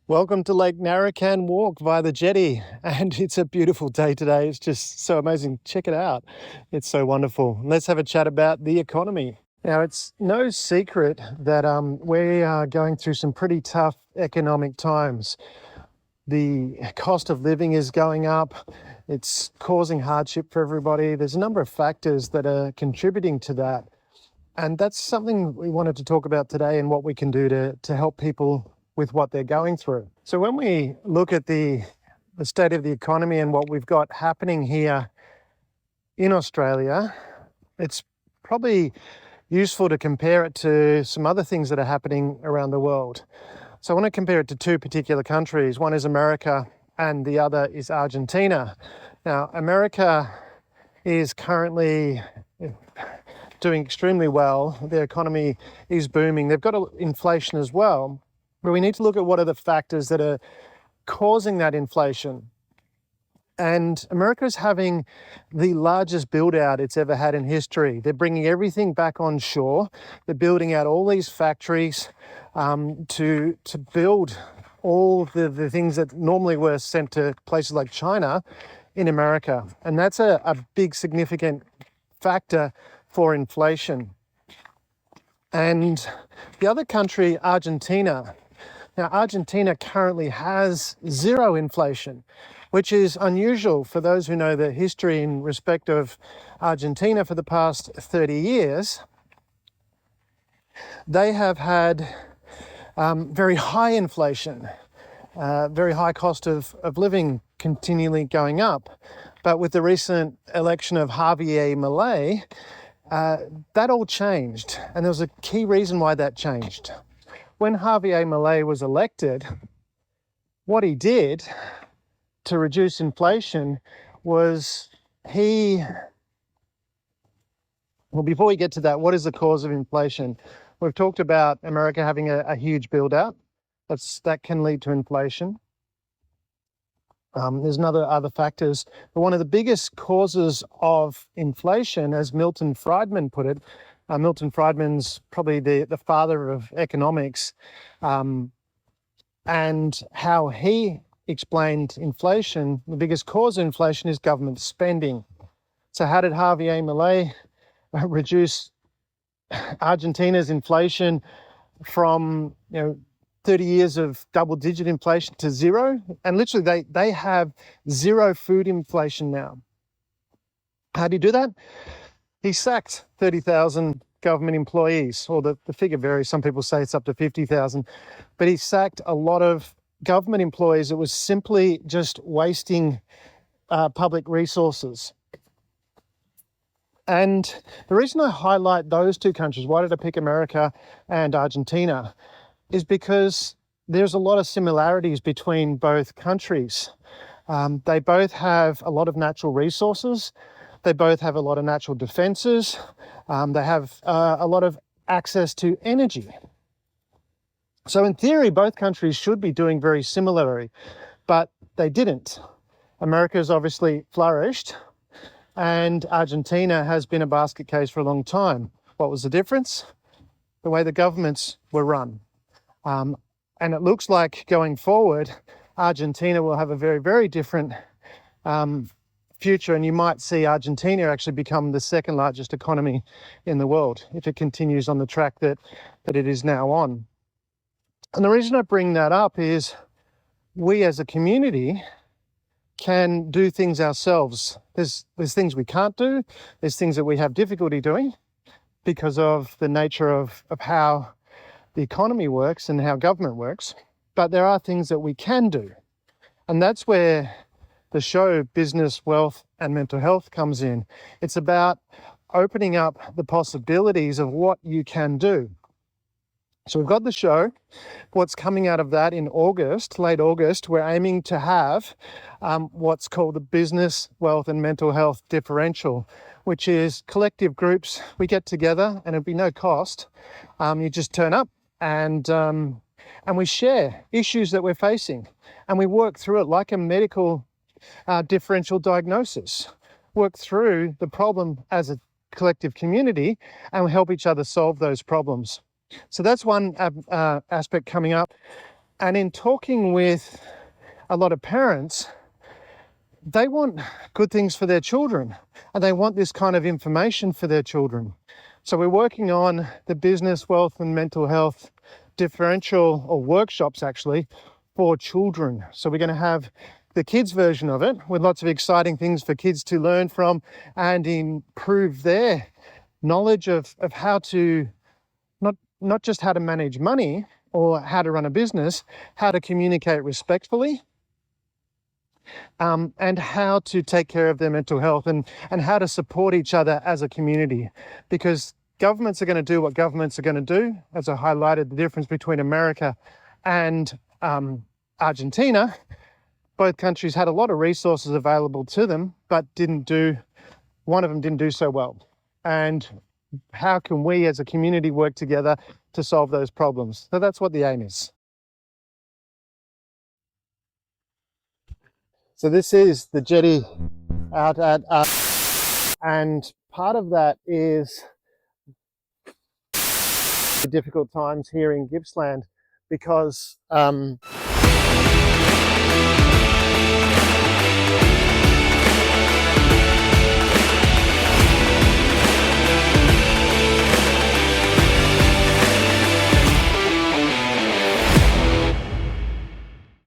Welcome to Lake Narracan Walk via the jetty, and it's a beautiful day today. It's just so amazing. Check it out. It's so wonderful. Let's have a chat about the economy. Now, it's no secret that we are going through some pretty tough economic times. The cost of living is going up. It's causing hardship for everybody. There's a number of factors that are contributing to that. And that's something we wanted to talk about today and what we can do to help people with what they're going through. So when we look at the state of the economy and what we've got happening here in Australia, it's probably useful to compare it to some other things that are happening around the world. So I want to compare it to two particular countries. One is America and the other is Argentina. Now, America is currently doing extremely well. Their economy is booming. They've got inflation as well. But we need to look at what are the factors that are causing that inflation. And America is having the largest build out it's ever had in history. They're bringing everything back on shore. They're building out all these factories to build all the things that normally were sent to places like China in America. And that's a big significant factor for inflation. And the other country, Argentina. Now, Argentina currently has zero inflation, which is unusual for those who know the history in respect of Argentina for the past 30 years. They have had very high inflation, very high cost of living continually going up. But with the recent election of Javier Milei, that all changed. And there was a key reason why that changed. When Javier Milei was elected, what he did to reduce inflation was before we get to that, what is the cause of inflation? We've talked about America having a huge build out. That can lead to inflation. There's other factors, but one of the biggest causes of inflation, as Milton Friedman put it, Milton Friedman's probably the father of economics, and how he explained inflation, the biggest cause of inflation is government spending. So how did Javier Milei reduce Argentina's inflation from 30 years of double-digit inflation to zero? And literally they have zero food inflation now. How do you do that? He sacked 30,000 government employees, or the figure varies. Some people say it's up to 50,000, but he sacked a lot of government employees. It was simply just wasting public resources. And the reason I highlight those two countries, why did I pick America and Argentina, is because there's a lot of similarities between both countries. They both have a lot of natural resources. They both have a lot of natural defenses. They have a lot of access to energy. So in theory, both countries should be doing very similarly, but they didn't. America has obviously flourished, and Argentina has been a basket case for a long time. What was the difference? The way the governments were run. And it looks like going forward, Argentina will have a very, very different future, and you might see Argentina actually become the second largest economy in the world if it continues on the track that it is now on. And the reason I bring that up is we as a community can do things ourselves. There's things we can't do. There's things that we have difficulty doing because of the nature of how the economy works and how government works. But there are things that we can do. And that's where the show Business, Wealth and Mental Health comes in. It's about opening up the possibilities of what you can do. So we've got the show. What's coming out of that in August, late August, we're aiming to have what's called the Business, Wealth and Mental Health differential, which is collective groups. We get together and it'll be no cost. You just turn up and we share issues that we're facing, and we work through it like a medical differential diagnosis. Work through the problem as a collective community and we help each other solve those problems. So that's one aspect coming up. And in talking with a lot of parents, they want good things for their children, and they want this kind of information for their children. So we're working on the business, wealth, and mental health differential, or workshops actually, for children. So we're going to have the kids version of it with lots of exciting things for kids to learn from and improve their knowledge of how to, not just how to manage money or how to run a business, how to communicate respectfully, and how to take care of their mental health, and how to support each other as a community. Because governments are going to do what governments are going to do, as I highlighted the difference between America and Argentina. Both countries had a lot of resources available to them, but one of them didn't do so well. And how can we as a community work together to solve those problems? So that's what the aim is. So this is the jetty out at and part of that is the difficult times here in Gippsland, because